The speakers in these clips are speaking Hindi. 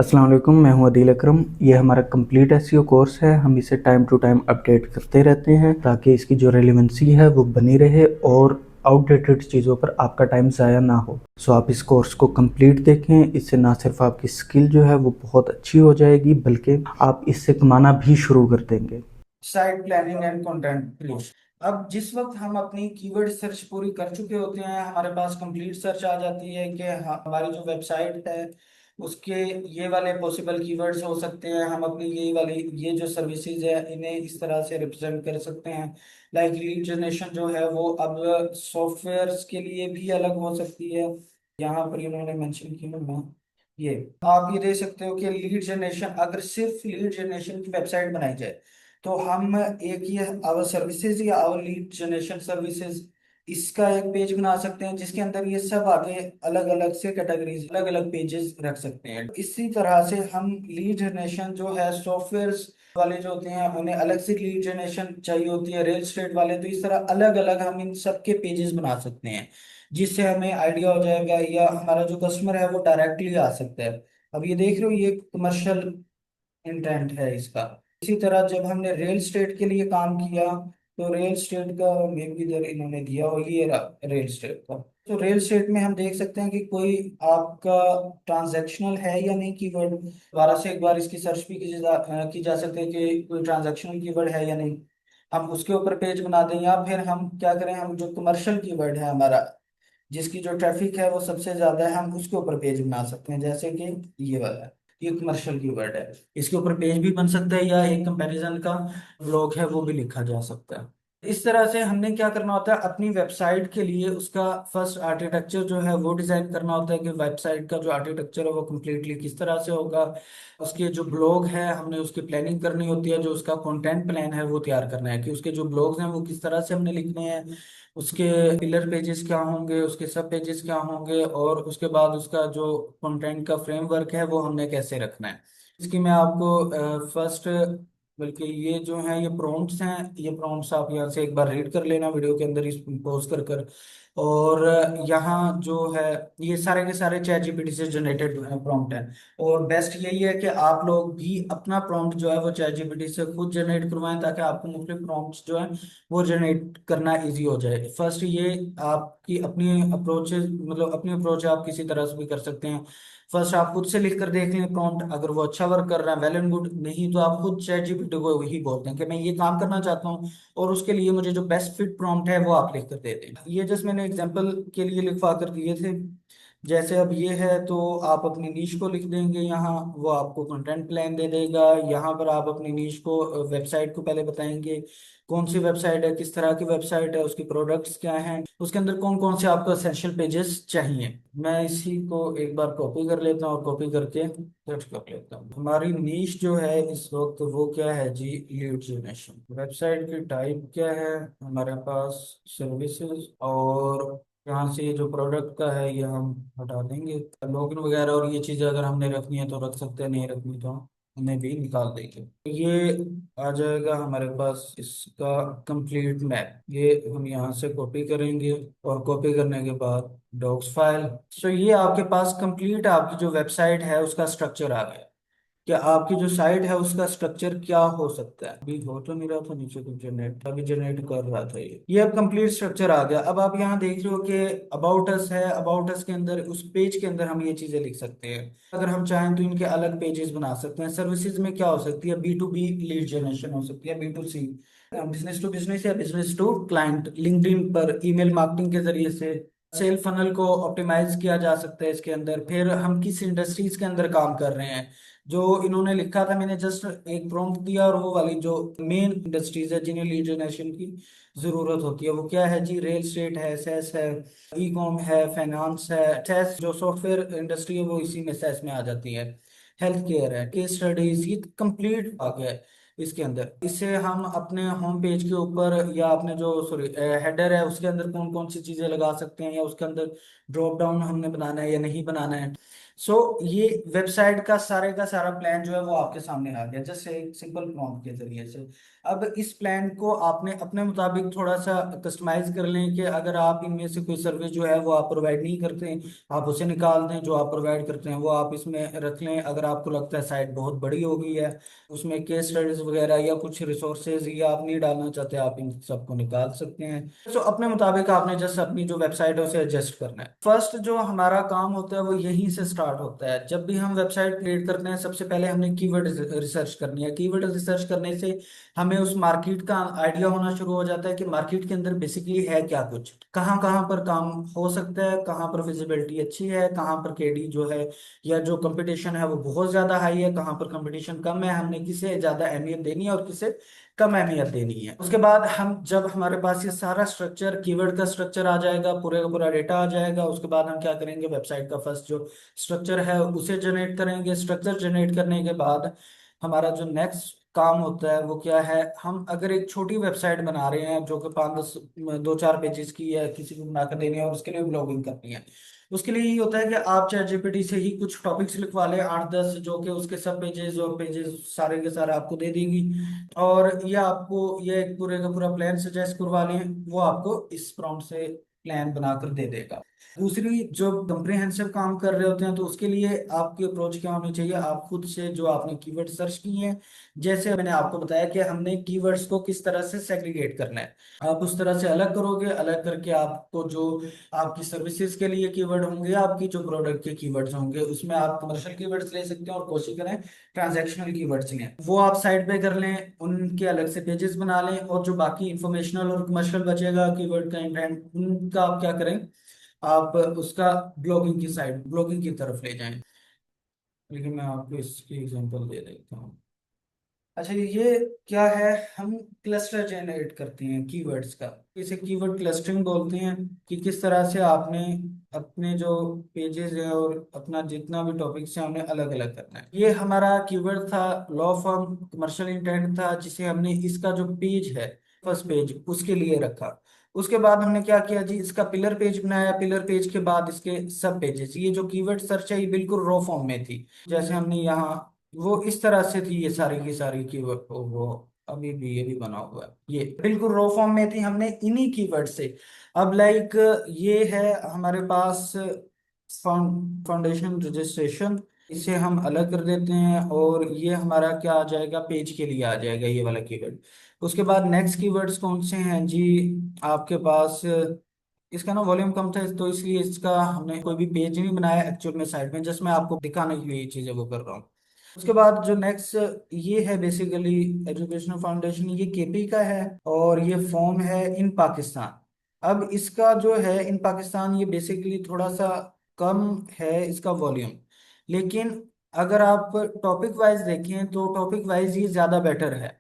अस्सलाम वालेकुम, मैं हूं अदील अकरम। ये हमारा कंप्लीट एसईओ कोर्स है। हम इसे टाइम टू टाइम अपडेट करते रहते हैं ताकि इसकी जो रेलेवेंसी है वो बनी रहे और आउटडेटेड चीज़ों पर आपका टाइम ज़ाया ना हो। सो आप इस कोर्स को कंप्लीट देखें। इससे ना सिर्फ आपकी स्किल जो है वो बहुत अच्छी हो जाएगी बल्कि आप इससे कमाना भी शुरू कर देंगे। Site planning and content creation. अब जिस वक्त हम अपनी कीवर्ड सर्च पूरी कर चुके होते हैं, हमारे पास कंप्लीट सर्च आ जाती है कि हमारी जो वेबसाइट है उसके ये वाले पॉसिबल कीवर्ड्स हो सकते हैं। हम अपनी ये वाली ये जो सर्विसेज है इन्हें इस तरह से रिप्रेजेंट कर सकते हैं। लाइक लीड जनरेशन जो है वो अब सॉफ्टवेयर्स के लिए भी अलग हो सकती है। यहाँ पर इन्होंने मेंशन किया है ये। आप ये देख सकते हो कि लीड जनरेशन, अगर सिर्फ लीड जनरेशन की वेबसाइट बनाई जाए तो हम एक ये आवर सर्विसेज या आवर लीड जनरेशन सर्विसेज इसका एक पेज बना सकते हैं जिसके अंदर ये सब आगे अलग अलग से कैटेगरीज अलग अलग पेजेस रख सकते हैं। इसी तरह से हम लीड जनरेशन जो है सॉफ्टवेयर्स वाले जो होते हैं उन्हें अलग से लीड जनरेशन चाहिए होती है, रियल एस्टेट वाले, तो इस तरह अलग अलग हम इन सब के पेजेस बना सकते हैं जिससे हमें आइडिया हो जाएगा या हमारा जो कस्टमर है वो डायरेक्टली आ सकता है। अब ये देख रहे हो ये कमर्शियल इंटेंट है इसका। इसी तरह जब हमने रियल स्टेट के लिए काम किया तो रियल स्टेट का मे भी इधर इन्होंने दिया और ये रियल स्टेट का। तो रियल स्टेट में हम देख सकते हैं कि कोई आपका ट्रांजैक्शनल है या नहीं कीवर्ड। दोबारा से एक बार इसकी सर्च भी की जा सकती है कि कोई ट्रांजैक्शनल कीवर्ड है या नहीं। हम उसके ऊपर पेज बना दें या फिर हम क्या करें, हम जो कमर्शियल कीवर्ड है हमारा जिसकी जो ट्रैफिक है वो सबसे ज्यादा है, हम उसके ऊपर पेज बना सकते हैं जैसे कि ये वाला है। ये कमर्शियल कीवर्ड है, इसके ऊपर पेज भी बन सकता है या एक कंपैरिजन का ब्लॉग है वो भी लिखा जा सकता है। इस तरह से हमने क्या करना होता है, अपनी वेबसाइट के लिए उसका फर्स्ट आर्किटेक्चर जो है वो डिजाइन करना होता है कि वेबसाइट का जो आर्किटेक्चर है वो कम्प्लीटली किस तरह से होगा। उसके जो ब्लॉग है हमने उसकी प्लानिंग करनी होती है, जो उसका कंटेंट प्लान है वो तैयार करना है कि उसके जो ब्लॉग्स हैं वो किस तरह से हमने लिखने हैं, उसके पिलर पेजेस क्या होंगे, उसके सब पेजेस क्या होंगे, और उसके बाद उसका जो कंटेंट का फ्रेमवर्क है वो हमने कैसे रखना है। इसकी मैं आपको फर्स्ट, बल्कि ये जो है ये प्रॉम्प्ट्स हैं, ये प्रॉम्प्ट्स आप यहाँ से एक बार रीड कर लेना वीडियो के अंदर इस पोज कर कर। और यहाँ जो है ये सारे के सारे चैट जीपीटी से जनरेटेड प्रॉम्प्ट हैं। और बेस्ट यही है कि आप लोग भी अपना प्रॉम्प्ट जो है वो चैट जीपीटी से खुद जनरेट करवाएं ताकि आपको मुख्तलिफ प्रॉम्प्ट्स जो है वो जनरेट करना इजी हो जाए। फर्स्ट ये आपकी अपनी अप्रोच, मतलब अपनी अप्रोच आप किसी तरह से भी कर सकते हैं। फर्स्ट आप खुद से लिख कर देख लें प्रॉम्प्ट, अगर वो अच्छा वर्क कर रहा है वेल एंड गुड, नहीं तो आप खुद चैट जीपीटी को वही बोलते हैं कि मैं ये काम करना चाहता हूँ और उसके लिए मुझे जो बेस्ट फिट प्रॉम्प्ट है वो आप लिख कर दे दें। ये जस्ट मैंने एग्जांपल के लिए लिखवा कर दिए थे। जैसे अब ये है तो आप अपनी नीश को लिख देंगे यहाँ, वो आपको कंटेंट प्लान दे देगा। यहाँ पर आप अपनी नीश को, वेबसाइट को पहले बताएंगे कौन सी वेबसाइट है, किस तरह की वेबसाइट है, उसकी प्रोडक्ट्स क्या हैं, उसके अंदर कौन कौन से आपको एसेंशियल पेजेस चाहिए। मैं इसी को एक बार कॉपी कर लेता हूँ और कॉपी करके पेस्ट कर लेता हूँ। हमारी नीश जो है इस वक्त वो क्या है जी, लीड जनरेशन। वेबसाइट की टाइप क्या है हमारे पास, सर्विसेज। और यहाँ से ये जो प्रोडक्ट का है ये हम हटा देंगे। लॉगिन वगैरह और ये चीज़ें अगर हमने रखनी है तो रख सकते हैं, नहीं रखनी तो उन्हें भी निकाल देंगे। ये आ जाएगा हमारे पास इसका कंप्लीट मैप। ये हम यहाँ से कॉपी करेंगे और कॉपी करने के बाद डॉक्स फाइल। तो ये आपके पास कंप्लीट आपकी जो वेबसाइट है उसका स्ट्रक्चर आ गया। कि आपकी जो साइट है उसका स्ट्रक्चर क्या हो सकता है। अभी हो तो नहीं रहा था, नीचे कुछ जनरेट अभी जनरेट कर रहा था ये अब कंप्लीट स्ट्रक्चर आ गया। अब आप यहाँ देख रहे हो कि अबाउट अस है, अबाउट अस के अंदर उस पेज के अंदर हम ये चीजें लिख सकते हैं। अगर हम चाहें तो इनके अलग पेजेस बना सकते हैं। सर्विसेज में क्या हो सकती है, B to B lead generation हो सकती है, B to C business to business या बिजनेस टू क्लाइंट, लिंक्डइन पर ईमेल मार्केटिंग के जरिए से सेल फनल को ऑप्टिमाइज किया जा सकता है इसके अंदर। फिर हम किस इंडस्ट्रीज के अंदर काम कर रहे हैं, जो इन्होंने लिखा था मैंने जस्ट एक प्रॉम्प्ट दिया, और वो वाली जो मेन इंडस्ट्रीज है जिन्हें लीड जनरेशन की जरूरत होती है वो क्या है जी, रियल एस्टेट है, सेस है, ई कॉम है, फाइनेंस है। सेस जो सॉफ्टवेयर इंडस्ट्री है वो इसी में सेस में आ जाती है। हेल्थ केयर है, केस स्टडीज, ये कंप्लीट आ गया है इसके अंदर। इसे हम अपने होम पेज के ऊपर या अपने जो सॉरी हेडर है उसके अंदर कौन कौन सी चीजें लगा सकते हैं, या उसके अंदर ड्रॉप डाउन हमने बनाना है या नहीं बनाना है। सो ये वेबसाइट का सारा प्लान जो है वो आपके सामने आ गया, जस्ट एक सिंपल प्रॉम्प्ट के जरिए से। अब इस प्लान को आपने अपने मुताबिक थोड़ा सा कस्टमाइज कर लें कि अगर आप इनमें से कोई सर्विस जो है वो आप प्रोवाइड नहीं करते हैं, आप उसे निकाल दें। जो आप प्रोवाइड करते हैं वो आप इसमें रख लें। अगर आपको लगता है साइट बहुत बड़ी हो गई है, उसमें केस स्टडीज वगैरह या कुछ रिसोर्सेज या आप नहीं डालना चाहते, आप इन सबको निकाल सकते हैं। तो अपने मुताबिक आपने जस्ट अपनी जो वेबसाइट है उसे एडजस्ट करना है। फर्स्ट जो हमारा काम होता है वो यहीं से स्टार्ट होता है। जब भी हम वेबसाइट क्रिएट करते हैं सबसे पहले हमने कीवर्ड रिसर्च करनी है। कीवर्ड रिसर्च करने से हमें उस मार्केट का आइडिया होना शुरू हो जाता है कि मार्केट के अंदर बेसिकली है क्या, कुछ कहाँ कहाँ पर काम हो सकता है, कहाँ पर विजिबिलिटी अच्छी है, कहाँ पर केडी जो है या जो कंपटीशन है वो बहुत ज्यादा हाई है, कहाँ पर कंपटीशन कम है, हमने किसे ज्यादा अहमियत देनी है और किसे कम अहमियत देनी है। उसके बाद हम जब हमारे पास ये सारा स्ट्रक्चर, कीवर्ड का स्ट्रक्चर आ जाएगा, पूरे का पूरा डेटा आ जाएगा, उसके बाद हम क्या करेंगे, वेबसाइट का फर्स्ट जो स्ट्रक्चर है उसे जनरेट करेंगे। स्ट्रक्चर जनरेट करने के बाद हमारा जो नेक्स्ट काम होता है वो क्या है, हम अगर एक छोटी वेबसाइट बना रहे हैं जो कि 5-10 2-4 पेजेस की है, किसी को बनाकर देनी है और उसके लिए ब्लॉगिंग करनी है, उसके लिए ये होता है कि आप चैट जीपीटी से ही कुछ टॉपिक्स लिखवा लें 8-10, जो कि उसके सब पेजेस और पेजेस सारे के सारे आपको दे देगी। और ये आपको ये एक पूरे का पूरा प्लान सजेस्ट करवा लें, वो आपको इस प्रॉम्प्ट से प्लान बनाकर दे देगा। दूसरी जो कंप्रिहेंसिव काम कर रहे होते हैं तो उसके लिए आपकी अप्रोच क्या होनी चाहिए, आप खुद से जो आपने कीवर्ड सर्च किए हैं, जैसे मैंने आपको बताया कि हमने कीवर्ड्स को किस तरह से सेग्रीगेट करना है, आप उस तरह से अलग करोगे। अलग करके आपको जो आपकी सर्विसेज के लिए कीवर्ड होंगे, आपकी जो प्रोडक्ट के कीवर्ड्स होंगे, उसमें आप कमर्शियल कीवर्ड्स ले सकते हैं और कोशिश करें ट्रांजैक्शनल कीवर्ड्स लें, वो आप साइड पे कर लें, उनके अलग से पेजेस बना लें। और जो बाकी इंफॉर्मेशनल और कमर्शियल बचेगा कीवर्ड का इंटेंट, उनका आप क्या करें, आप उसका ब्लॉगिंग की तरफ ले जाएं। लेकिन मैं आपको इसकी एग्जांपल दे देता हूँ। अच्छा, ये क्या है, हम क्लस्टर जनरेट करते हैं कीवर्ड्स का, इसे कीवर्ड क्लस्टरिंग बोलते हैं। कि किस तरह से आपने अपने जो पेजेस है और अपना जितना भी टॉपिक्स है उन्हें अलग अलग करना है। ये हमारा कीवर्ड था, लॉ फॉर्म कमर्शियल इंटेंट था, जिसे हमने इसका जो पेज है फर्स्ट पेज उसके लिए रखा। उसके बाद हमने क्या किया जी, इसका पिलर पेज बनाया। पिलर पेज के बाद इसके सब पेजेस, ये जो कीवर्ड सर्च है ये बिल्कुल रॉ फॉर्म में थी, जैसे हमने यहाँ वो इस तरह से थी, ये सारी की सारी कीवर्ड, वो अभी भी ये भी बना हुआ है, ये बिल्कुल रो फॉर्म में थी, हमने इन्हीं कीवर्ड से। अब लाइक ये है हमारे पास फाउंडेशन रजिस्ट्रेशन, इसे हम अलग कर देते हैं और ये हमारा क्या आ जाएगा, पेज के लिए आ जाएगा ये वाला कीवर्ड। उसके बाद नेक्स्ट कीवर्ड्स कौन से हैं जी, आपके पास इसका ना वॉल्यूम कम था तो इसलिए इसका हमने कोई भी पेज नहीं बनाया एक्चुअल में साइड में, जस्ट मैं आपको दिखाने के लिए ये चीजें वो कर रहा हूँ। उसके बाद जो नेक्स्ट ये है बेसिकली एजुकेशनल फाउंडेशन, ये केपी का है और ये फॉर्म है इन पाकिस्तान। अब इसका जो है इन पाकिस्तान, ये बेसिकली थोड़ा सा कम है इसका वॉल्यूम, लेकिन अगर आप टॉपिक वाइज देखें तो टॉपिक वाइज ये ज्यादा बेटर है।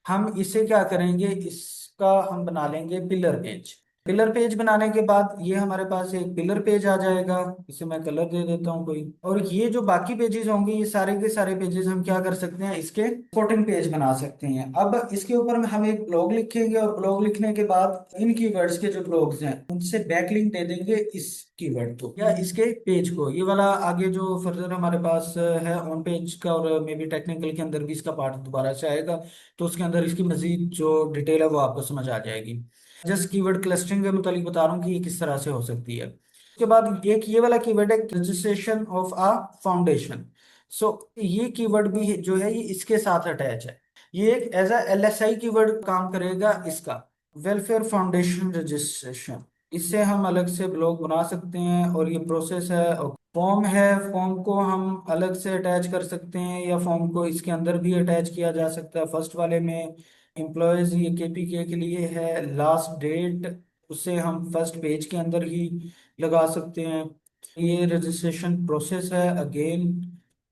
हम इसे क्या करेंगे, इसका हम बना लेंगे पिलर पेज। पिलर पेज बनाने के बाद ये हमारे पास एक पिलर पेज आ जाएगा, इसे मैं कलर दे देता हूँ कोई। और ये जो बाकी पेजेस होंगे, ये सारे के सारे पेजेस हम क्या कर सकते हैं, इसके सपोर्टिंग पेज बना सकते हैं। अब इसके ऊपर में हम एक ब्लॉग लिखेंगे और ब्लॉग लिखने के बाद इन कीवर्ड्स के जो ब्लॉग्स हैं उनसे बैकलिंक दे देंगे इस कीवर्ड को या इसके पेज को। ये वाला आगे जो फर्दर हमारे पास है ऑन पेज का, और मे बी टेक्निकल के अंदर भी इसका पार्ट दोबारा से आएगा, तो उसके अंदर इसकी मजीद जो डिटेल है वो आपको समझ आ जाएगी। जस्ट कीवर्ड क्लस्टरिंग के मुतालिक बता रहा हूँ कि ये किस तरह से हो सकती है। उसके बाद एक ये वाला कीवर्ड है रजिस्ट्रेशन ऑफ अ फाउंडेशन। सो ये कीवर्ड भी जो है ये इसके साथ अटैच है। ये एक एज अ एलएसआई कीवर्ड काम करेगा इसका, वेलफेयर फाउंडेशन रजिस्ट्रेशन। इससे हम अलग से ब्लॉग बना सकते हैं और ये प्रोसेस है। फॉर्म है, फॉर्म को हम अलग से अटैच कर सकते हैं या फॉर्म को इसके अंदर भी अटैच किया जा सकता है। फर्स्ट वाले में एम्प्लॉयज ये केपीके के लिए है, लास्ट डेट उसे हम फर्स्ट पेज के अंदर ही लगा सकते हैं। ये रजिस्ट्रेशन प्रोसेस है अगेन,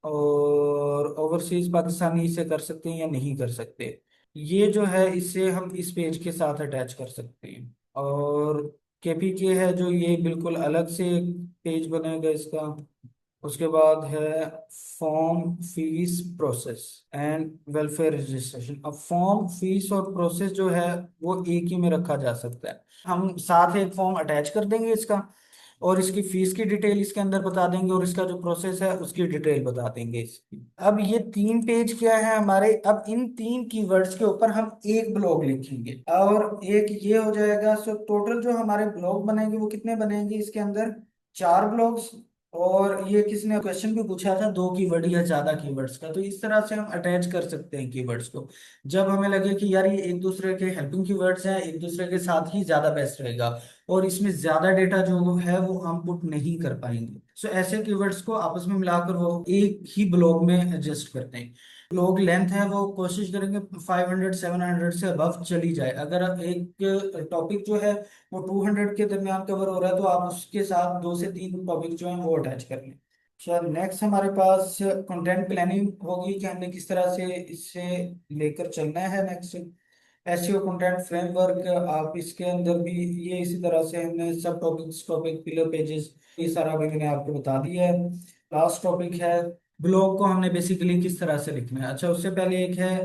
और ओवरसीज पाकिस्तानी इसे कर सकते हैं या नहीं कर सकते। ये जो है इसे हम इस पेज के साथ अटैच कर सकते हैं। और केपीके है जो ये बिल्कुल अलग से पेज बनेगा इसका। उसके बाद है form fees process and welfare registration. अब फॉर्म फीस और प्रोसेस जो है वो एक ही में रखा जा सकता है, हम साथ एक फॉर्म अटैच कर देंगे इसका। और इसकी फीस की डिटेल इसके अंदर बता देंगे, और इसका जो प्रोसेस है उसकी डिटेल बता देंगे इसकी। अब ये 3 पेज क्या है हमारे, अब इन 3 कीवर्ड्स के ऊपर हम एक ब्लॉग लिखेंगे और एक ये हो जाएगा। सो टोटल जो हमारे ब्लॉग बनेंगे वो कितने बनेंगे इसके अंदर, 4 ब्लॉग्स। और ये किसने क्वेश्चन भी पूछा था 2 कीवर्ड या ज्यादा कीवर्ड्स का, तो इस तरह से हम अटैच कर सकते हैं कीवर्ड्स को। जब हमें लगे कि यार ये एक दूसरे के हेल्पिंग कीवर्ड्स हैं, एक दूसरे के साथ ही ज्यादा बेस्ट रहेगा और इसमें ज्यादा डेटा जो है वो हम पुट नहीं कर पाएंगे, सो ऐसे कीवर्ड्स को आपस में मिलाकर वो एक ही ब्लॉग में एडजस्ट करते हैं। ब्लॉग लेंथ है वो कोशिश करेंगे 500 700 से अबव चली जाए। अगर एक टॉपिक जो है वो 200 के दरमियान कवर हो रहा है तो आप उसके साथ 2 से 3 टॉपिक जो है वो अटैच कर लें। सर नेक्स्ट हमारे पास कंटेंट प्लानिंग होगी कि हमने किस तरह से इससे लेकर चलना है। नेक्स्ट एसईओ कंटेंट फ्रेमवर्क, आप इसके अंदर भी ये इसी तरह से हमने सब टॉपिक्स, टॉपिक पिलर पेजेस, ये सारा भी मैंने आपको बता दिया है। लास्ट टॉपिक है ब्लॉग को हमने बेसिकली किस तरह से लिखना है। अच्छा उससे पहले एक है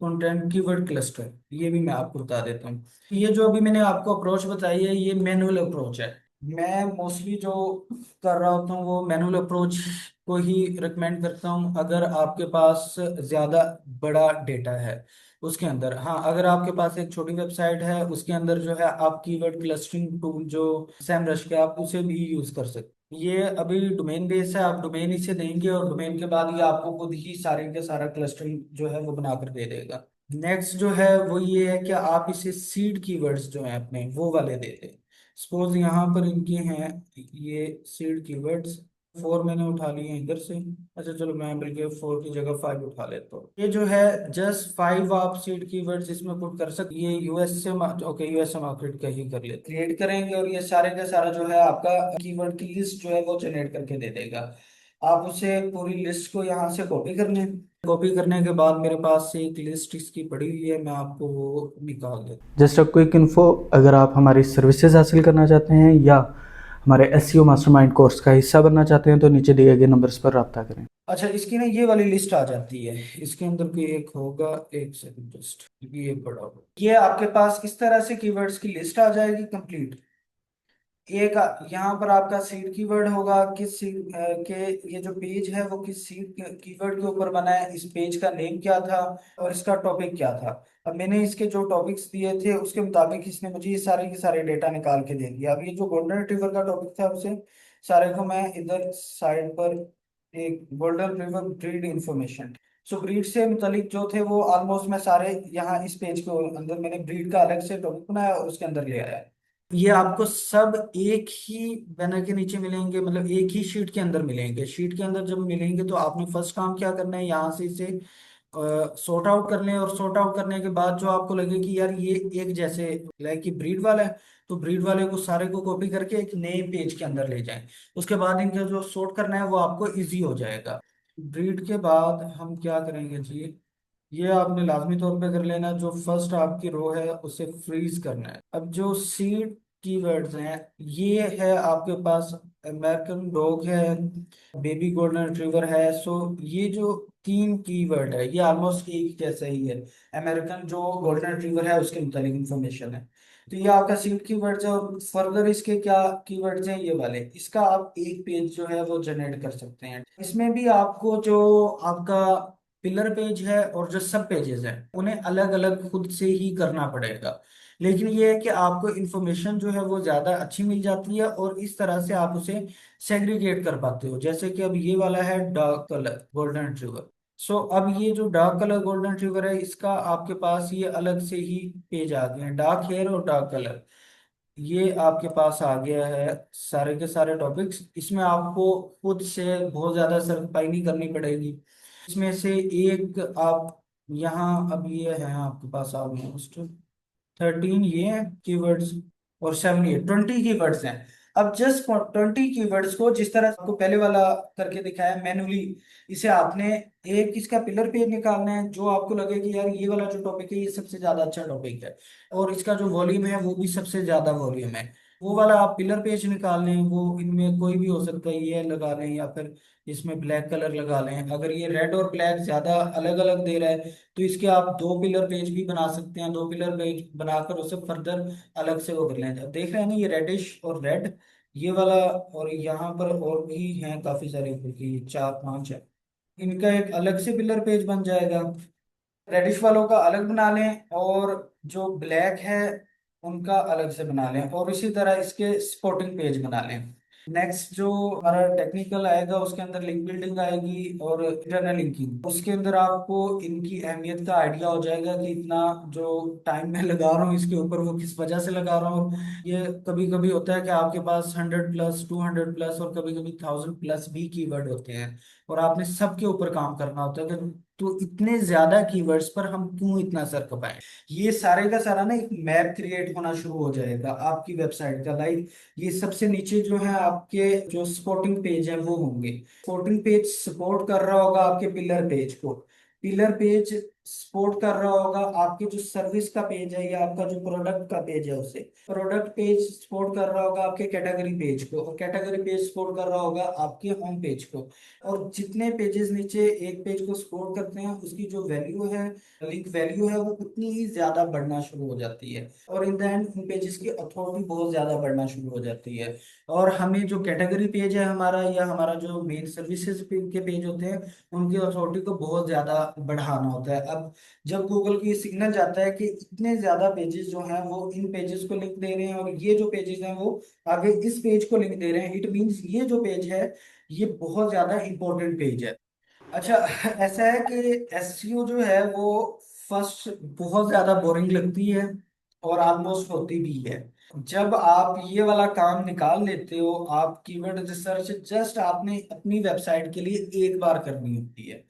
कंटेंट कीवर्ड क्लस्टर, ये भी मैं आपको बता देता हूँ। ये जो अभी मैंने आपको अप्रोच बताई है ये मैनुअल अप्रोच है। मैं मोस्टली जो कर रहा होता हूँ वो मैनुअल अप्रोच को ही रिकमेंड करता हूँ अगर आपके पास ज़्यादा बड़ा डेटा है उसके अंदर। हाँ अगर आपके पास एक छोटी वेबसाइट है उसके अंदर जो है आप कीवर्ड क्लस्टरिंग टूल जो सैमरश के, आप उसे भी यूज़ कर सकते हैं। ये अभी डोमेन बेस है, आप डोमेन इसे देंगे और डोमेन के बाद ये आपको खुद ही सारे के सारा क्लस्टरिंग जो है वो बनाकर दे देगा। नेक्स्ट जो है वो ये है कि आप इसे सीड कीवर्ड्स जो है अपने वो वाले दे दें। सपोज यहाँ पर इनके हैं ये सीड कीवर्ड्स, 4 मैंने उठा लिए हैं इधर से। अच्छा चलो मैं बल्कि 4 की जगह 5 उठा लेता हूँ। ये जो है जस्ट 5 आप सीड कीवर्ड्स इसमें पुट कर सकते, ये यूएस से ओके यूएस से मार्केट का ही कर ले, क्रिएट करेंगे और ये सारे का सारा जो है आपका कीवर्ड की लिस्ट जो है वो जनरेट करके दे देगा। आप उसे पूरी लिस्ट को यहाँ से कॉपी कर लें। कॉपी करने के बाद मेरे पास से एक लिस्ट इसकी पड़ी हुई है, मैं आपको वो निकाल देता हूँ। जस्ट अ क्विक इन्फो, अगर आप हमारी सर्विसेज हासिल करना चाहते हैं या हमारे एसईओ मास्टरमाइंड कोर्स का हिस्सा बनना चाहते हैं तो नीचे दिए गए नंबर्स पर रब्ता करें। अच्छा इसकी ना ये वाली लिस्ट आ जाती है, इसके अंदर कोई एक होगा, एक सेकंड जस्ट, ये बड़ा होगा, ये आपके पास इस तरह से कीवर्ड्स की लिस्ट आ जाएगी कंप्लीट। एक यहाँ पर आपका सीड कीवर्ड होगा, किस सीड के ये जो पेज है वो किस सीड कीवर्ड के ऊपर बना है, इस पेज का नेम क्या था और इसका टॉपिक क्या था। अब मैंने इसके जो टॉपिक्स दिए थे उसके मुताबिक इसने मुझे ये सारे के सारे डेटा निकाल के दे दिया। अब ये जो गोल्डन रिट्रीवर का टॉपिक था उसे सारे को मैं इधर साइड पर, एक गोल्डन रिट्रीवर ब्रीड इंफॉर्मेशन, सो ब्रीड से मुतालिक जो थे वो ऑलमोस्ट मैं सारे यहाँ इस पेज के अंदर मैंने ब्रीड का अलग से टॉपिक बनाया और उसके अंदर ले आया। ये आपको सब एक ही बैनर के नीचे मिलेंगे, मतलब एक ही शीट के अंदर मिलेंगे। शीट के अंदर जब मिलेंगे तो आपने फर्स्ट काम क्या करना है, यहाँ से इसे सॉर्ट आउट कर लें और सॉर्ट आउट करने के बाद जो आपको लगे कि यार ये एक जैसे लाइक कि ब्रीड वाला है तो ब्रीड वाले को सारे को कॉपी करके एक नए पेज के अंदर ले जाएं। उसके बाद इनका जो सॉर्ट करना है वो आपको इजी हो जाएगा। ब्रीड के बाद हम क्या करेंगे जी, ये आपने लाजमी तौर पे कर लेना, जो फर्स्ट आपकी रो है उसे फ्रीज करना है। अब जो सीड कीवर्ड्स हैं ये है आपके पास अमेरिकन डॉग है, बेबी गोल्डन रिट्रीवर है। सो ये जो 3 कीवर्ड है ये ऑलमोस्ट एक जैसा ही है, अमेरिकन जो गोल्डन रिट्रीवर है उसके मुतालिक इंफॉर्मेशन है। तो ये आपका सीड कीवर्ड्स है और फर्दर इसके क्या कीवर्ड्स हैं ये वाले, इसका आप एक पेज जो है वो जनरेट कर सकते हैं। इसमें भी आपको जो आपका पिलर पेज है और जो सब पेजेस हैं उन्हें अलग अलग खुद से ही करना पड़ेगा। लेकिन ये है कि आपको इंफॉर्मेशन जो है वो ज्यादा अच्छी मिल जाती है और इस तरह से आप उसे सेग्रीगेट कर पाते हो। जैसे कि अब ये वाला है डार्क कलर गोल्डन रिट्रीवर, सो अब ये जो डार्क कलर गोल्डन रिट्रीवर है इसका आपके पास ये अलग से ही पेज आ गए हैं, डार्क हेयर और डार्क कलर, ये आपके पास आ गया है सारे के सारे टॉपिक्स। इसमें आपको खुद से बहुत ज्यादा सरपाई नहीं करनी पड़ेगी। इसमें से एक आप यहाँ, अब ये है आपके पास ऑलमोस्ट 13 ये हैं कीवर्ड्स और 7 ये 20 कीवर्ड्स हैं। अब जस्ट 20 कीवर्ड्स को जिस तरह आपको पहले वाला करके दिखाया मैनुअली, इसे आपने एक इसका पिलर पेज निकालना है जो आपको लगे कि यार ये वाला जो टॉपिक है ये सबसे ज्यादा अच्छा टॉपिक है और इसका जो वॉल्यूम है वो भी सबसे ज्यादा वॉल्यूम है, वो वाला आप पिलर पेज निकाल लें। वो इनमें कोई भी हो सकता है, ये लगा लें या फिर इसमें ब्लैक कलर लगा लें। अगर ये रेड और ब्लैक ज्यादा अलग अलग दे रहा है तो इसके आप 2 पिलर पेज भी बना सकते हैं, 2 पिलर पेज बनाकर उसे फर्दर अलग से वो कर लें। अब देख रहे हैं ना ये रेडिश और रेड, ये वाला, और यहाँ पर और भी हैं काफी सारे, क्योंकि चार पांच है। इनका एक अलग से पिलर पेज बन जाएगा। रेडिश वालों का अलग बना लें, और जो ब्लैक है उनका अलग से बना लें, और इसी तरह इसके स्पोर्टिंग पेज बना लें। नेक्स्ट जो हमारा टेक्निकल आएगा, उसके अंदर लिंक बिल्डिंग आएगी और इंटरनल लिंकिंग। उसके अंदर आपको इनकी अहमियत का आइडिया हो जाएगा कि इतना जो टाइम मैं लगा रहा हूँ इसके ऊपर, वो किस वजह से लगा रहा हूँ। ये कभी कभी होता है कि आपके पास 100+, 200+, और कभी कभी 1000+ भी कीवर्ड होते हैं, और आपने सबके ऊपर काम करना होता है। तो इतने ज्यादा कीवर्ड्स पर हम क्यों इतना सर खपाएं। ये सारे का सारा ना एक मैप क्रिएट होना शुरू हो जाएगा आपकी वेबसाइट का। लाइक ये सबसे नीचे जो है आपके जो सपोर्टिंग पेज है वो होंगे। सपोर्टिंग पेज सपोर्ट कर रहा होगा आपके पिलर पेज को। पिलर पेज सपोर्ट कर रहा होगा आपके जो सर्विस का पेज है या आपका जो प्रोडक्ट का पेज है उसे। प्रोडक्ट पेज सपोर्ट कर रहा होगा आपके कैटेगरी पेज को, और कैटेगरी पेज सपोर्ट कर रहा होगा आपके होम पेज को। और जितने पेजेस नीचे एक पेज को सपोर्ट करते हैं, उसकी जो वैल्यू है, लिंक वैल्यू है, वो उतनी ही ज्यादा बढ़ना शुरू हो जाती है। और इन द एंड उन पेजेस की अथॉरिटी बहुत ज्यादा बढ़ना शुरू हो जाती है। और हमें जो कैटेगरी पेज है हमारा, या हमारा जो मेन सर्विसेज के पेज होते हैं, उनकी अथॉरिटी को बहुत ज्यादा बढ़ाना होता है। अब जब गूगल की सिग्नल जाता है कि इतने ज्यादा पेजेस जो हैं वो इन पेजेस को लिंक दे रहे हैं, और ये जो पेजेस हैं वो आगे इस पेज को लिंक दे रहे हैं, इट मीन्स ये जो पेज है ये बहुत ज्यादा इंपॉर्टेंट पेज है। अच्छा, ऐसा है कि एसईओ जो है वो फर्स्ट बहुत ज्यादा बोरिंग लगती है, और ऑलमोस्ट होती भी है। जब आप ये वाला काम निकाल लेते हो, आप कीवर्ड रिसर्च जस्ट आपने अपनी वेबसाइट के लिए एक बार करनी होती है।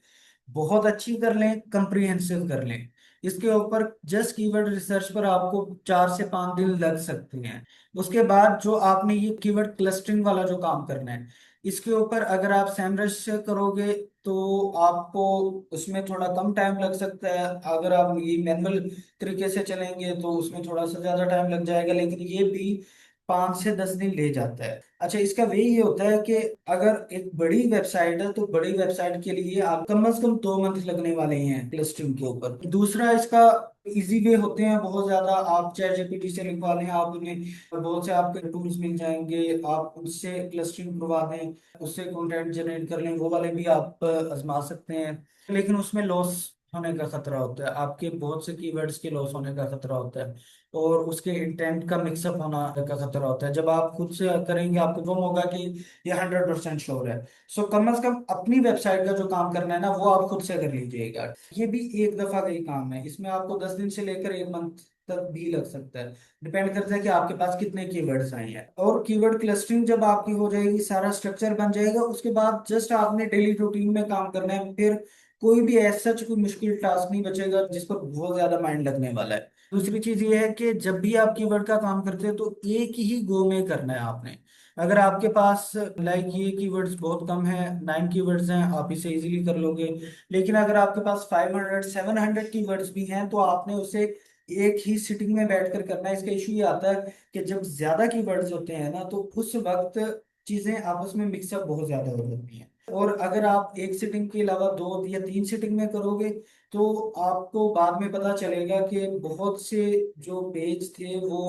बहुत अच्छी कर लें, कंप्रिहेंसिव कर लें। इसके ऊपर जस्ट कीवर्ड रिसर्च पर आपको 4 से 5 दिन लग सकते हैं। उसके बाद जो आपने ये कीवर्ड क्लस्टरिंग वाला जो काम करना है, इसके ऊपर अगर आप सैमरश से करोगे तो आपको उसमें थोड़ा कम टाइम लग सकता है। अगर आप ये मैनुअल तरीके से चलेंगे तो उसमें थोड़ा सा ज्यादा टाइम लग जाएगा, लेकिन ये भी 5 से 10 दिन ले जाता है। अच्छा, इसका वे ये होता है कि अगर एक बड़ी वेबसाइट है तो बड़ी वेबसाइट के लिए आप कम से कम 2 मंथ लगने वाले हैं क्लस्टरिंग के ऊपर। दूसरा, इसका इजी वे होते हैं बहुत ज्यादा। आप चैट जीपीटी से लिखवा लें, आप उन्हें बहुत से आपके टूल्स मिल जाएंगे, आप उससे क्लस्टरिंग करवा दें, उससे कंटेंट जनरेट कर लें, वो वाले भी आप आजमा सकते हैं। लेकिन उसमें लॉस होने का खतरा होता है, आपके बहुत से कीवर्ड्स के लॉस होने का खतरा होता है, और उसके इंटेंट का मिक्सअप होना का खतरा होता है। जब आप खुद से करेंगे आपको गम होगा कि ये 100% श्योर है। सो कम से कम अपनी वेबसाइट का जो काम करना है ना, वो आप खुद से कर लीजिएगा। ये भी एक दफा का ही काम है, इसमें आपको 10 दिन से लेकर 1 मंथ तक भी लग सकता है। डिपेंड करता है कि आपके पास कितने कीवर्ड्स आए हैं। और कीवर्ड क्लस्टरिंग जब आपकी हो जाएगी, सारा स्ट्रक्चर बन जाएगा, उसके बाद जस्ट आपने डेली रूटीन में काम करना है। फिर कोई भी ऐसा कोई मुश्किल टास्क नहीं बचेगा जिस पर बहुत ज्यादा माइंड लगने वाला है। दूसरी चीज ये है कि जब भी आप कीवर्ड का काम करते हैं तो एक ही गो में करना है आपने। अगर आपके पास लाइक ये कीवर्ड्स बहुत कम है, 9 कीवर्ड्स हैं, आप इसे इजीली कर लोगे। लेकिन अगर आपके पास 500 700 कीवर्ड्स भी हैं तो आपने उसे एक ही सिटिंग में बैठकर करना है। इसका इशू ये आता है कि जब ज्यादा कीवर्ड्स होते हैं ना, तो उस वक्त चीजें आपस में मिक्सअप बहुत ज्यादा हो जाती हैं। और अगर आप एक सिटिंग के अलावा 2 या 3 सिटिंग में करोगे तो आपको बाद में पता चलेगा कि बहुत से जो पेज थे वो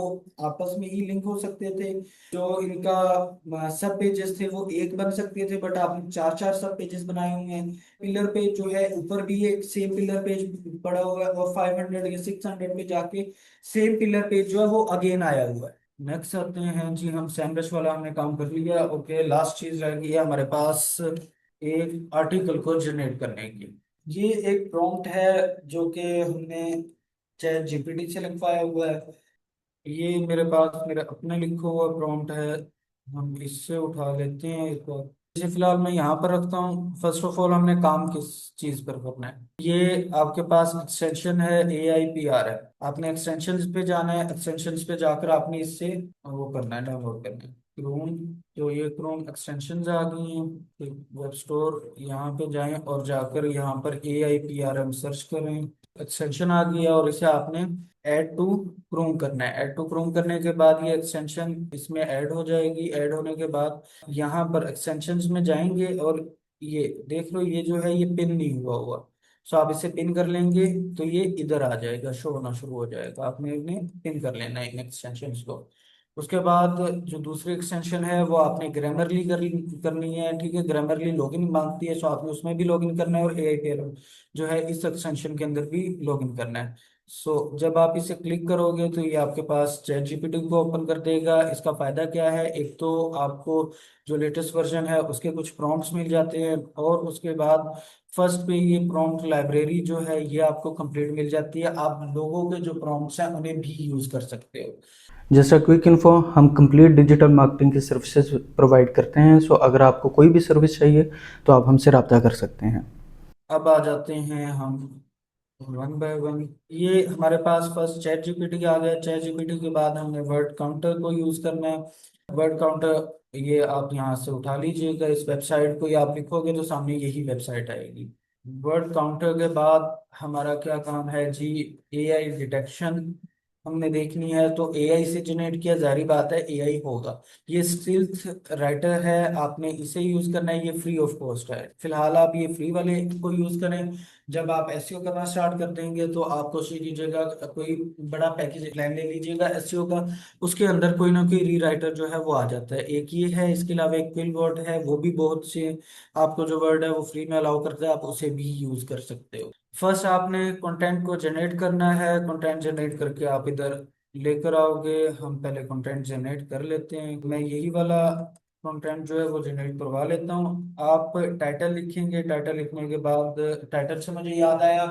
आपस में ही लिंक हो सकते थे। जो इनका सब पेजेस थे वो एक बन सकते थे, बट आपने 4 4 सब पेजेस बनाए हुए हैं। पिलर पेज जो है ऊपर भी एक सेम पिलर पेज पड़ा हुआ है, और 500 या 600 पे जाके सेम पिलर पेज जो है वो अगेन आया हुआ है। नेक्स्ट आते हैं जी, हम सैमरश वाला हमने काम कर लिया। ओके, लास्ट चीज रह गई है हमारे पास, एक आर्टिकल को जनरेट करने की। ये एक प्रॉम्प्ट है जो कि हमने चैट जीपीटी से लिखवाया हुआ है। ये मेरे पास मेरा अपना लिखा हुआ प्रॉम्प्ट है, हम इससे उठा लेते हैं एक बार। इसे फिलहाल मैं यहाँ पर रखता हूँ। फर्स्ट ऑफ ऑल हमने काम किस चीज पर करना है, ये आपके पास एक्सटेंशन है AIPR है। आपने एक्सटेंशंस पे जाना है, एक्सटेंशंस पे जाकर आपने इससे वो करना है, डाउनलोड करना है क्रोम। तो ये क्रोम एक्सटेंशंस आ गई हैं। वेब स्टोर यहाँ पे जाएं और जाकर यहाँ पर AIPR हम सर्च करें। एक्सटेंशन आ गया और इसे आपने ऐड टू क्रोम करना है। ऐड टू क्रोम करने के बाद ये एक्सटेंशन इसमें ऐड हो जाएगी। ऐड होने के बाद यहाँ पर एक्सटेंशंस में जाएंगे, और ये देख लो, ये जो है ये पिन नहीं हुआ हुआ। सो आप इसे पिन कर लेंगे तो ये इधर आ जाएगा, शो होना शुरू हो जाएगा। आपने इन्हें पिन कर लेना है इन एक्सटेंशंस को। उसके बाद जो दूसरी एक्सटेंशन है वो आपने ग्रामरली करनी है, ठीक है। ग्रामरली लॉगिन मांगती है, सो आपने उसमें भी लॉगिन करना है, और एआई पेयर जो है इस एक्सटेंशन के अंदर भी लॉगिन करना है। सो जब आप इसे क्लिक करोगे तो ये आपके पास चैट जीपीटी को ओपन कर देगा। इसका फायदा क्या है, एक तो आपको जो लेटेस्ट वर्जन है उसके कुछ प्रॉम्प्ट्स मिल जाते हैं, और उसके बाद फर्स्ट पे ये प्रॉम्प्ट लाइब्रेरी जो है ये आपको कंप्लीट मिल जाती है। आप लोगों के जो प्रॉम्प्ट्स हैं उन्हें भी यूज कर सकते हो। जैसा क्विक इन्फो, हम कंप्लीट डिजिटल मार्केटिंग की सर्विसेज प्रोवाइड करते हैं। सो अगर आपको कोई भी सर्विस चाहिए तो आप हमसे रब्ता कर सकते हैं। अब आ जाते हैं हम वन बाय वन। ये हमारे पास फर्स्ट चैट जीपीटी आ गया। चैट जीपीटी के बाद हमने वर्ड काउंटर को यूज करना है। वर्ड काउंटर ये आप यहाँ से उठा लीजिएगा, इस वेबसाइट को ये आप लिखोगे तो सामने यही वेबसाइट आएगी। वर्ड काउंटर के बाद हमारा क्या काम है जी, एआई डिटेक्शन हमने देखनी है। तो एआई से जनरेट किया, जारी बात है एआई होगा। ये स्किल्स राइटर है, आपने इसे यूज करना है, ये फ्री ऑफ कॉस्ट है। फिलहाल आप ये फ्री वाले को यूज करें। जब आप एसईओ करना स्टार्ट कर देंगे तो आप कोशिश कीजिएगा कोई बड़ा पैकेज प्लान ले लीजिएगा एसईओ का। उसके अंदर कोई ना कोई रीराइटर जो है वो आ जाता है। एक ये है, इसके अलावा एक क्विल वर्ड है, वो भी बहुत से आपको जो वर्ड है वो फ्री में अलाउ करता है, आप उसे भी यूज कर सकते हो। फर्स्ट आपने कंटेंट को जनरेट करना है। कंटेंट जनरेट करके आप इधर लेकर आओगे। हम पहले कंटेंट जनरेट कर लेते हैं। मैं यही वाला कंटेंट जो है वो जनरेट करवा लेता हूँ। आप टाइटल लिखेंगे, टाइटल लिखने के बाद टाइटल से मुझे याद आया,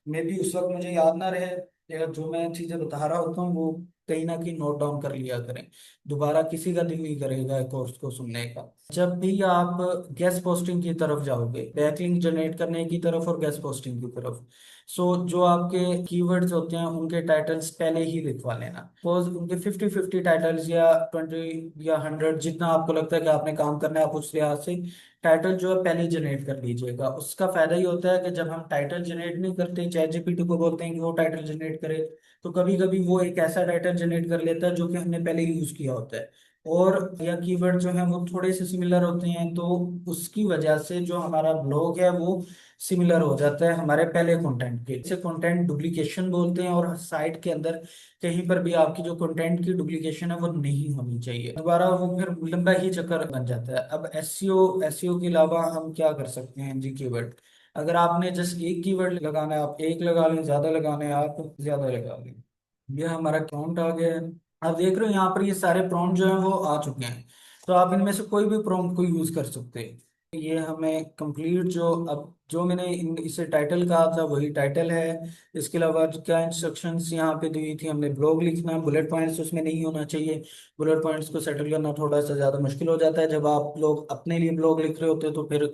मे भी उस वक्त मुझे याद ना रहे, या जो मैं चीज़ें बता रहा होता हूँ वो कहीं ना कहीं नोट डाउन कर लिया करें। दोबारा किसी का दिल नहीं करेगा कोर्स को सुनने का। जब भी आप गेस्ट पोस्टिंग की तरफ जाओगे, बैकलिंक जनरेट करने की तरफ और गेस्ट पोस्टिंग की तरफ, सो जो आपके कीवर्ड्स होते हैं उनके टाइटल्स पहले ही लिखवा लेना। सपोज उनके 50-50 टाइटल्स या 20 या 100, जितना आपको लगता है कि आपने काम करना है, आप उस लिहाज से टाइटल जो है पहले जनरेट कर लीजिएगा। उसका फायदा ये होता है कि जब हम टाइटल जनरेट नहीं करते, चैट जीपीटी को बोलते हैं कि वो टाइटल जनरेट करे, तो कभी कभी वो एक ऐसा टाइटल जनरेट कर लेता है जो कि हमने पहले यूज किया होता है, और या कीवर्ड जो है वो थोड़े से सिमिलर होते हैं, तो उसकी वजह से जो हमारा ब्लॉग है वो सिमिलर हो जाता है हमारे पहले कंटेंट के। इसे कंटेंट डुप्लीकेशन बोलते हैं, और साइट के अंदर कहीं पर भी आपकी जो कंटेंट की डुप्लीकेशन है वो नहीं होनी चाहिए, दोबारा वो फिर लंबा ही चक्कर बन जाता है। अब एसईओ के अलावा हम क्या कर सकते हैं जी, कीवर्ड। अगर आपने जस्ट एक कीवर्ड लगाना है आप एक लगा लें, ज्यादा लगाना है आप ज्यादा लगा लें। ये हमारा प्रॉम्प्ट आ गया है। आप देख रहे हो यहाँ पर ये सारे प्रॉम्प्ट जो है वो आ चुके हैं। तो आप इनमें से कोई भी प्रॉम्प्ट को यूज कर सकते हैं। ये हमें कंप्लीट जो अब जो मैंने इसे टाइटल कहा था वही टाइटल है। इसके अलावा क्या इंस्ट्रक्शंस यहाँ पे दी थी, हमने ब्लॉग लिखना है, बुलेट पॉइंट्स उसमें नहीं होना चाहिए। बुलेट पॉइंट्स को सेटल करना थोड़ा सा ज्यादा मुश्किल हो जाता है। जब आप लोग अपने लिए ब्लॉग लिख रहे होते हैं तो फिर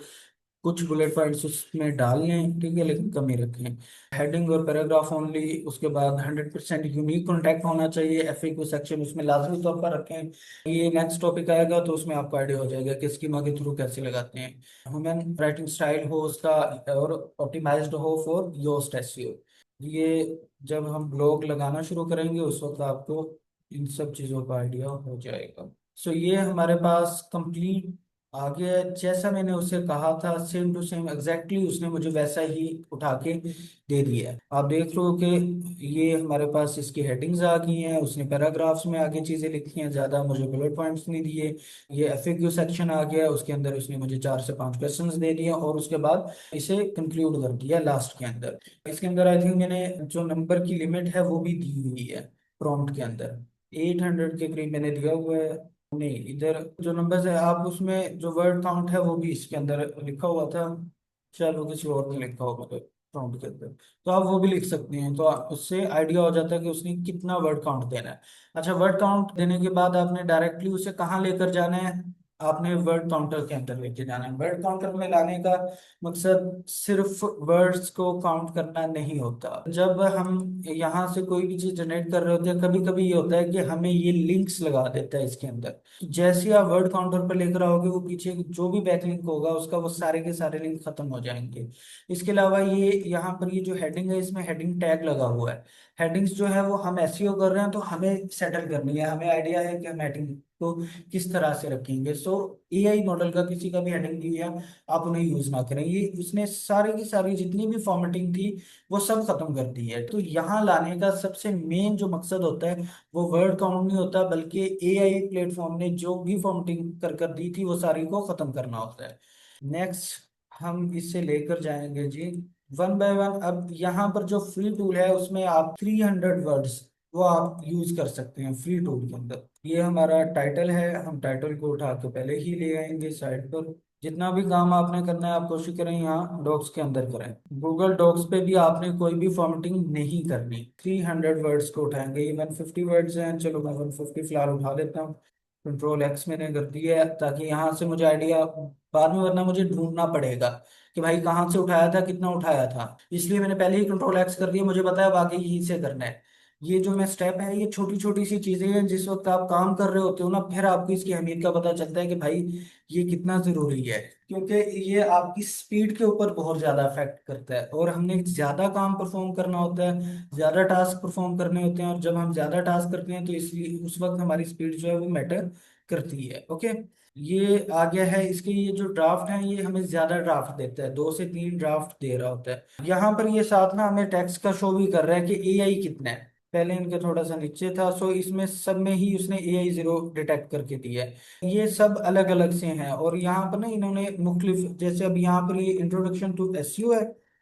कुछ बुलेट पॉइंट्स उसमें डाल लें, ठीक है, लेकिन कम ही रखें। हेडिंग और पैराग्राफ ओनली। उसके बाद 100% यूनिक कॉन्टैक्ट होना चाहिए। एफएक्यू सेक्शन उसमें लाजमी तौर पर रखें। ये नेक्स्ट टॉपिक आएगा तो उसमें आपको आइडिया हो जाएगा कि स्कीमा के थ्रू कैसे लगाते हैं। ह्यूमन राइटिंग स्टाइल हो उसका, और ऑप्टिमाइज्ड हो फॉर योस्ट एसईओ। ये जब हम ब्लॉग लगाना शुरू करेंगे उस वक्त आपको इन सब चीज़ों का आइडिया हो जाएगा। सो ये हमारे पास कंप्लीट आगे, जैसा मैंने उसे कहा था सेम टू सेम एग्जैक्टली उसने मुझे वैसा ही उठा के दे दिया है। आप देख रहे हो कि ये हमारे पास इसकी हेडिंग्स आ गई हैं, उसने पैराग्राफ्स में आगे चीजें लिखी हैं, ज्यादा मुझे बुलेट पॉइंट्स नहीं दिए। ये एफएक्यू सेक्शन आ गया, उसके अंदर उसने मुझे 4 से 5 क्वेश्चंस दे दिए, और उसके बाद इसे कंक्लूड कर दिया लास्ट के अंदर। इसके अंदर आई थिंक मैंने जो नंबर की लिमिट है वो भी दी हुई है प्रॉम्प्ट के अंदर, 800 के करीब मैंने दिया हुआ है। नहीं, इधर जो नंबर्स है आप उसमें जो वर्ड काउंट है वो भी इसके अंदर लिखा हुआ था। चलो किसी और ने लिखा होगा तो काउंट के अंदर, तो आप वो भी लिख सकते हैं। तो उससे आइडिया हो जाता है कि उसने कितना वर्ड काउंट देना है। अच्छा, वर्ड काउंट देने के बाद आपने डायरेक्टली उसे कहाँ लेकर जाना है, आपने वर्ड काउंटर के अंदर लेके जाना है। वर्ड काउंटर में लाने का मकसद सिर्फ वर्ड्स को काउंट करना नहीं होता। जब हम यहाँ से कोई भी चीज जनरेट कर रहे होते हैं, कभी कभी ये होता है कि हमें ये लिंक्स लगा देता है इसके अंदर। तो जैसे ही आप वर्ड काउंटर पर लेकर आओगे वो पीछे जो भी बैकलिंक होगा उसका वो सारे के सारे लिंक खत्म हो जाएंगे। इसके अलावा ये यहाँ पर ये जो हेडिंग है इसमें हेडिंग टैग लगा हुआ है। हेडिंग्स जो है वो हम एसईओ कर रहे हैं तो हमें सेटल करनी है। हमें आइडिया है कि हम हेडिंग तो किस तरह से रखेंगे। सो एआई मॉडल का किसी का भी हेडिंग दिया आप उन्हें यूज ना करें, ये उसने सारी की सारी जितनी भी फॉर्मेटिंग थी वो सब खत्म कर दी है। तो यहाँ लाने का सबसे मेन जो मकसद होता है वो वर्ड काउंट नहीं होता, बल्कि एआई प्लेटफॉर्म ने जो भी फॉर्मेटिंग कर कर दी थी वो सारी को खत्म करना होता है। नेक्स्ट हम इससे लेकर जाएंगे जी वन बाय वन। अब यहाँ पर जो फ्री टूल है उसमें आप 300 वर्ड्स वो आप यूज कर सकते हैं फ्री टूल के अंदर। ये हमारा टाइटल है, हम टाइटल को उठा के पहले ही ले आएंगे साइड पर। जितना भी काम आपने करना है आप कोशिश करें यहाँ डॉक्स के अंदर करें। गूगल डॉक्स पे भी आपने कोई भी फॉर्मेटिंग नहीं करनी। 300 वर्ड्स को उठाएंगे, ये 150 वर्ड्स हैं, चलो मैं 150 फिलहाल उठा लेता हूँ। कंट्रोल एक्स मैंने कर दिया है ताकि यहाँ से मुझे आइडिया बाद में, वरना मुझे ढूंढना पड़ेगा कि भाई कहाँ से उठाया था, कितना उठाया था। इसलिए मैंने पहले ही कंट्रोल एक्स कर दिया, मुझे पता है बाकी यहीं से करना है। ये जो मैं स्टेप है ये छोटी छोटी सी चीजें हैं, जिस वक्त आप काम कर रहे होते हो ना फिर आपको इसकी अहमियत का पता चलता है कि भाई ये कितना जरूरी है। क्योंकि ये आपकी स्पीड के ऊपर बहुत ज्यादा इफेक्ट करता है, और हमने ज्यादा काम परफॉर्म करना होता है, ज्यादा टास्क परफॉर्म करने होते हैं, और जब हम ज्यादा टास्क करते हैं तो इसलिए उस वक्त हमारी स्पीड जो है वो मैटर करती है। ओके, ये आ गया है। इसके ये जो ड्राफ्ट है ये हमें ज्यादा ड्राफ्ट देता है, 2 से 3 ड्राफ्ट दे रहा होता है। यहाँ पर ये साथ ना हमें टेक्स्ट का शो भी कर रहा है कि एआई कितना है। पहले इनके थोड़ा सा नीचे था, सो इसमें सब में ही उसने एआई 0 डिटेक्ट करके दिया है। ये सब अलग अलग से हैं, और यहाँ पर ना इन्होंने मुख्तलिफ, जैसे अब यहाँ पर ये इंट्रोडक्शन टू एसईओ है,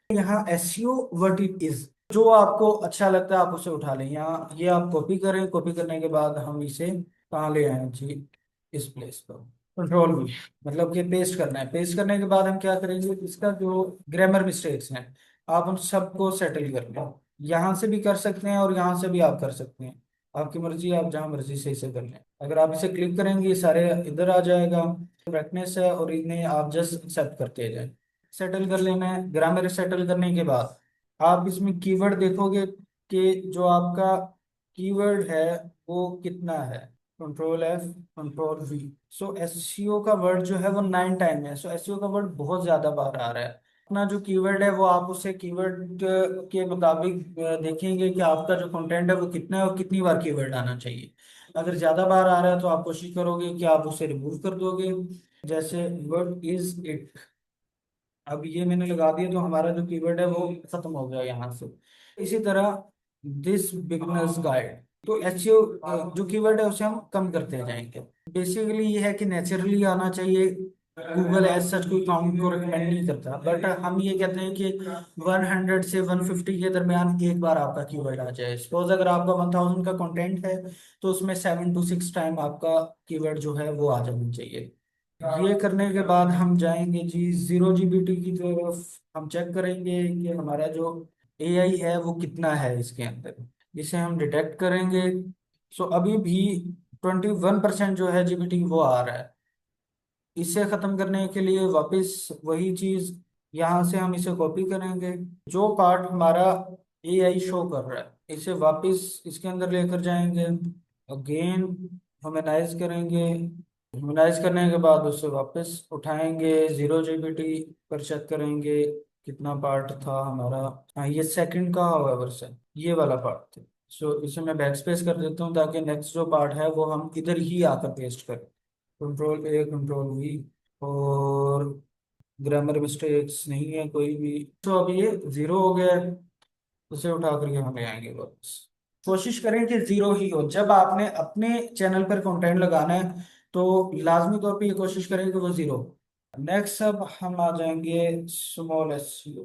यहाँ एसईओ व्हाट इट इज, जो आपको अच्छा लगता है आप उसे उठा लें। यहाँ ये आप कॉपी करें, कॉपी करने के बाद हम इसे कहाँ ले आए जी, इस प्लेस पर कंट्रोल भी, मतलब कि पेस्ट करना है। पेस्ट करने के बाद हम क्या करेंगे, इसका जो ग्रामर मिस्टेक्स हैं आप उन सबको सेटल कर लो। यहाँ से भी कर सकते हैं और यहाँ से भी आप कर सकते हैं, आपकी मर्जी, आप जहाँ मर्जी से इसे कर लें। अगर आप इसे क्लिक करेंगे ये सारे इधर आ जाएगा। ब्राइटनेस है और इन्हें आप जस्ट एक्सेप्ट करते जाए, सेटल कर लेना है। ग्रामर सेटल करने के बाद आप इसमें कीवर्ड देखोगे कि जो आपका कीवर्ड है वो कितना है। Control F, control V. So SEO का वर्ड जो है वो 9 टाइम है। सो एसईओ का वर्ड बहुत ज्यादा बार आ रहा है। अपना जो कीवर्ड है वो आप उसे कीवर्ड के मुताबिक देखेंगे कि आपका जो कंटेंट है वो कितना है और कितनी बार कीवर्ड आना चाहिए। अगर ज्यादा बार आ रहा है तो आप कोशिश करोगे कि आप उसे रिमूव कर दोगे। जैसे वर्ड इज इट, अब ये मैंने लगा दिया तो हमारा जो कीवर्ड है वो खत्म हो गया यहाँ से। इसी तरह दिस बिगनर्स गाइड, तो एसईओ जो कीवर्ड है उसे हम कम करते जाएंगे। बेसिकली ये है कि नेचुरली आना चाहिए। गूगल एज सच कोई काउंट को रिकमेंड नहीं करता, बट हम ये कहते हैं कि 100 से 150 के दरमियान एक बार आपका कीवर्ड आ जाए। सपोज अगर आपका 1000 का कंटेंट है तो उसमें 7 to 6 टाइम आपका कीवर्ड जो है वो आ जाना चाहिए। ये करने के बाद हम जाएंगे जी 0 जीबीटी की तरफ। हम चेक करेंगे कि हमारा जो एआई है वो कितना है इसके अंदर, इसे हम डिटेक्ट करेंगे। सो अभी भी 21% जो है जीबीटी वो आ रहा है। इसे खत्म करने के लिए वापस वही चीज, यहाँ से हम इसे कॉपी करेंगे। जो पार्ट हमारा एआई शो कर रहा है इसे वापस इसके अंदर लेकर जाएंगे। अगेन ह्यूमनाइज करेंगे, ह्यूमनाइज करने के बाद उसे वापस उठाएंगे 0 जीबीटी पर चेक करेंगे कितना पार्ट था हमारा। हाँ, ये सेकंड का हाउएवर से ये वाला पार्ट था। सो इसे मैं बैक स्पेस कर देता हूँ ताकि नेक्स्ट जो पार्ट है वो हम इधर ही आकर पेस्ट करें। Control A, control we. और ग्रामर मिस्टेक्स नहीं है कोई भी, तो अब ये 0 हो गया है। उसे उठा करके हम ले आएंगे वापस। कोशिश करें कि 0 ही हो। जब आपने अपने चैनल पर कंटेंट लगाना है तो लाजमी तौर पे ये कोशिश करें कि वो 0। नेक्स्ट अब हम आ जाएंगे स्मॉल एसईओ।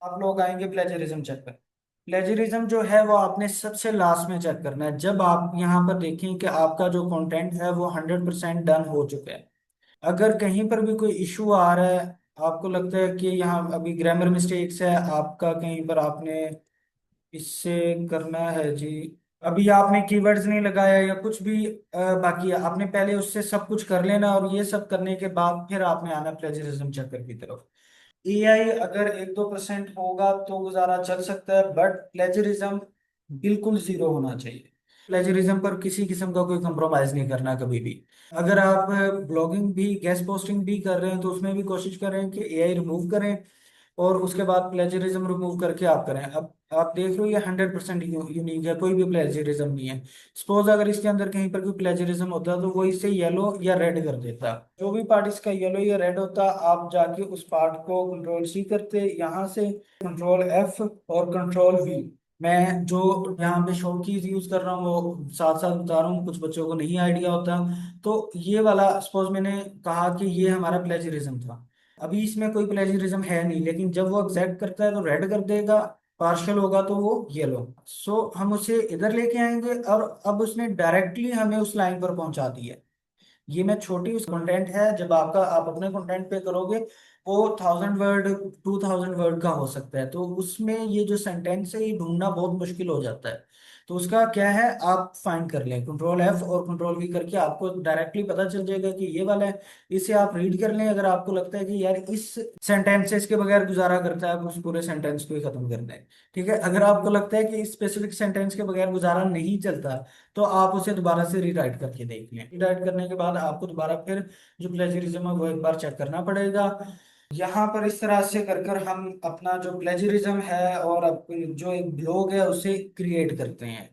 आप लोग आएंगे प्लेजरिज्म चेक पर। प्लेजरिज्म जो है वो आपने सबसे लास्ट में चेक करना है, जब आप यहाँ पर देखें कि आपका जो कंटेंट है वो 100% डन हो चुका है। अगर कहीं पर भी कोई इशू आ रहा है, आपको लगता है कि यहाँ अभी ग्रामर मिस्टेक्स है आपका, कहीं पर आपने इससे करना है जी, अभी आपने कीवर्ड्स नहीं लगाया या कुछ भी बाकी है, आपने पहले उससे सब कुछ कर लेना, और ये सब करने के बाद फिर आपने आना प्लेजरिज्म चेकर की तरफ। एआई अगर 1-2% होगा तो गुजारा चल सकता है, बट प्लेजरिज्म बिल्कुल 0 होना चाहिए। प्लेजरिज्म पर किसी किस्म का कोई कंप्रोमाइज नहीं करना कभी भी। अगर आप ब्लॉगिंग भी, गेस्ट पोस्टिंग भी कर रहे हैं तो उसमें भी कोशिश करें कि एआई रिमूव करें, और उसके बाद प्लेजरिज्म रिमूव करके आप करें। अब आप देख रहे हो ये 100% यूनिक है, कोई भी प्लेजरिज्म नहीं है। सपोज अगर इसके अंदर कहीं पर कोई प्लेजरिज्म होता तो वो इसे येलो या रेड कर देता। जो भी पार्ट इसका येलो या रेड होता, आप जाके उस पार्ट को कंट्रोल सी करते, यहाँ से कंट्रोल एफ और कंट्रोल वी। मैं जो यहाँ पे शो कीज यूज कर रहा हूँ वो साथ साथ बता रहा हूँ, कुछ बच्चों को नहीं आइडिया होता। तो ये वाला सपोज मैंने कहा कि ये हमारा प्लेजरिज्म था। अभी इसमें कोई प्लेजरिज्म है नहीं, लेकिन जब वो एक्सेप्ट करता है तो रेड कर देगा, पार्शियल होगा तो वो येलो। सो हम उसे इधर लेके आएंगे और अब उसने डायरेक्टली हमें उस लाइन पर पहुंचा दी है। ये मैं छोटी उस कंटेंट है, जब आपका आप अपने कंटेंट पे करोगे वो 1000 वर्ड 2000 वर्ड का हो सकता है, तो उसमें ये जो सेंटेंस है ये ढूंढना बहुत मुश्किल हो जाता है। तो उसका क्या है, आप फाइंड कर लें कंट्रोल एफ और कंट्रोल वी करके, आपको डायरेक्टली पता चल जाएगा कि ये वाला है। इसे आप रीड कर लें, अगर आपको लगता है कि यार इस सेंटेंस से इसके बगैर गुजारा करता है, आप उस पूरे सेंटेंस को ही खत्म कर दें। ठीक है, अगर आपको लगता है कि इस स्पेसिफिक सेंटेंस के बगैर गुजारा नहीं चलता, तो आप उसे दोबारा से रीराइट करके देख लें। रीराइट करने के बाद आपको दोबारा फिर जो प्लेजरिज्म है वो एक बार चेक करना पड़ेगा। यहाँ पर इस तरह से कर कर हम अपना जो प्लेजरिज्म है और जो एक ब्लॉग है उसे क्रिएट करते हैं।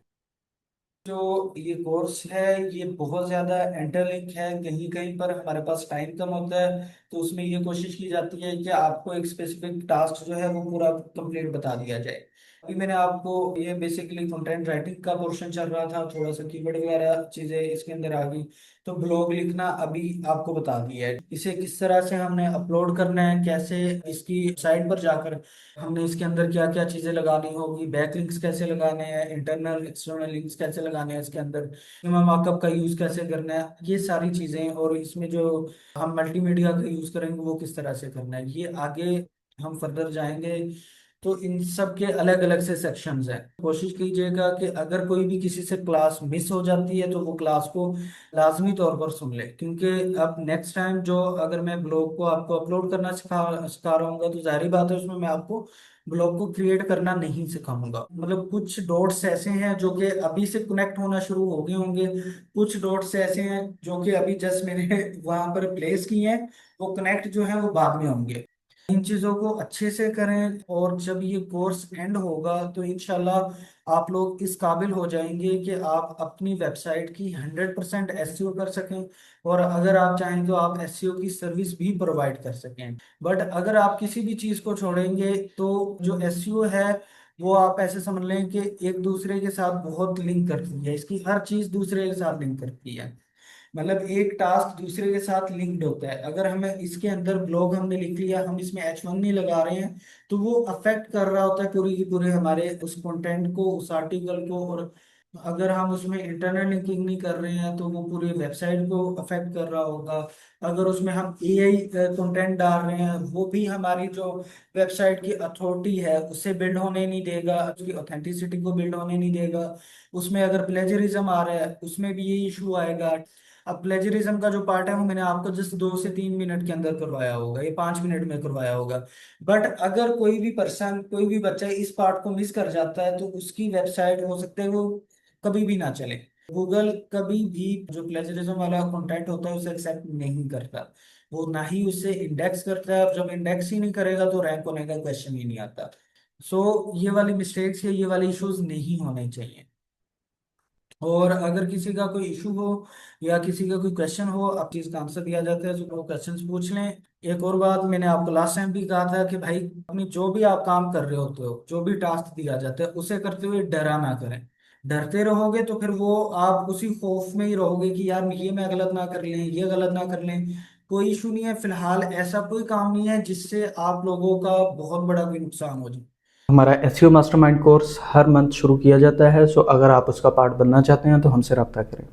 जो ये कोर्स है ये बहुत ज़्यादा इंटरलिंक है, कहीं कहीं पर हमारे पास टाइम कम होता है तो उसमें ये कोशिश की जाती है कि आपको एक स्पेसिफिक टास्क जो है वो पूरा कंप्लीट बता दिया जाए। अभी मैंने आपको ये बेसिकली कंटेंट राइटिंग का पोर्शन चल रहा था, थोड़ा सा कीवर्ड वगैरह चीज़ें इसके अंदर आ गई, तो ब्लॉग लिखना अभी आपको बता दिया है। इसे किस तरह से हमने अपलोड करना है, कैसे इसकी साइट पर जाकर हमने इसके अंदर क्या क्या चीजें लगानी होगी, बैक लिंक्स कैसे लगाने हैं, इंटरनल एक्सटर्नल लिंक्स कैसे लगाने हैं इसके अंदर, इमेज मार्कअप का यूज कैसे करना है, ये सारी चीजें, और इसमें जो हम मल्टीमीडिया का यूज करेंगे वो किस तरह से करना है, ये आगे हम फर्दर जाएंगे। तो इन सब के अलग अलग से सेक्शंस हैं। कोशिश कीजिएगा कि अगर कोई भी किसी से क्लास मिस हो जाती है तो वो क्लास को लाजमी तौर पर सुन ले, क्योंकि अब नेक्स्ट टाइम जो अगर मैं ब्लॉग को आपको अपलोड करना सिखा रहा हूँ तो जाहिर बात है उसमें मैं आपको ब्लॉग को क्रिएट करना नहीं सिखाऊंगा। मतलब कुछ डॉट्स ऐसे हैं जो कि अभी से कनेक्ट होना शुरू हो गए होंगे, कुछ डॉट्स ऐसे हैं जो कि अभी जस्ट मैंने वहां पर प्लेस किए हैं, वो कनेक्ट जो है वो बाद में होंगे। इन चीज़ों को अच्छे से करें और जब ये कोर्स एंड होगा तो इंशाल्लाह आप लोग इस काबिल हो जाएंगे कि आप अपनी वेबसाइट की 100% एसईओ कर सकें, और अगर आप चाहें तो आप एसईओ की सर्विस भी प्रोवाइड कर सकें। बट अगर आप किसी भी चीज़ को छोड़ेंगे तो जो एसईओ है वो आप ऐसे समझ लें कि एक दूसरे के साथ बहुत लिंक करती है, इसकी हर चीज़ दूसरे के साथ लिंक करती है। मतलब एक टास्क दूसरे के साथ लिंक्ड होता है। अगर हमें इसके अंदर ब्लॉग हमने लिख लिया, हम इसमें H1 नहीं लगा रहे हैं, तो वो अफेक्ट कर रहा होता है पूरी की पूरे हमारे उस कंटेंट को, उस आर्टिकल को। और अगर हम उसमें इंटरनेट लिंकिंग नहीं कर रहे हैं तो वो पूरी वेबसाइट को अफेक्ट कर रहा होगा। अगर उसमें हम एआई कंटेंट डाल रहे हैं वो भी हमारी जो वेबसाइट की अथॉरिटी है उससे बिल्ड होने नहीं देगा, उसकी ऑथेंटिसिटी को बिल्ड होने नहीं देगा। उसमें अगर प्लेजरिज्म आ रहा है उसमें भी ये इशू आएगा। अब प्लेजरिज्म का जो पार्ट है वो मैंने आपको जस्ट 2 से 3 मिनट के अंदर करवाया होगा, ये 5 मिनट में करवाया होगा। बट अगर कोई भी पर्सन, कोई भी बच्चा इस पार्ट को मिस कर जाता है तो उसकी वेबसाइट हो सकता है वो कभी भी ना चले। गूगल कभी भी जो प्लेजरिज्म वाला कंटेंट होता है उसे एक्सेप्ट नहीं करता, वो ना ही उससे इंडेक्स करता है, और जब इंडेक्स ही नहीं करेगा तो रैंक होने का क्वेश्चन ही नहीं आता। सो ये वाली मिस्टेक्स या ये वाले इश्यूज नहीं होने चाहिए। और अगर किसी का कोई इशू हो या किसी का कोई क्वेश्चन हो, आप चीज का आंसर दिया जाता है तो वो क्वेश्चंस पूछ लें। एक और बात मैंने आपको लास्ट टाइम भी कहा था कि भाई अपनी जो भी आप काम कर रहे होते हो, जो भी टास्क दिया जाता है उसे करते हुए डरा ना करें। डरते रहोगे तो फिर वो आप उसी खौफ में ही रहोगे कि यार ये मैं गलत ना कर लें, ये गलत ना कर लें। कोई इशू नहीं है, फिलहाल ऐसा कोई काम नहीं है जिससे आप लोगों का बहुत बड़ा कोई नुकसान हो जाए। हमारा एसईओ मास्टरमाइंड कोर्स हर मंथ शुरू किया जाता है, सो अगर आप उसका पार्ट बनना चाहते हैं तो हमसे रब्ता करें।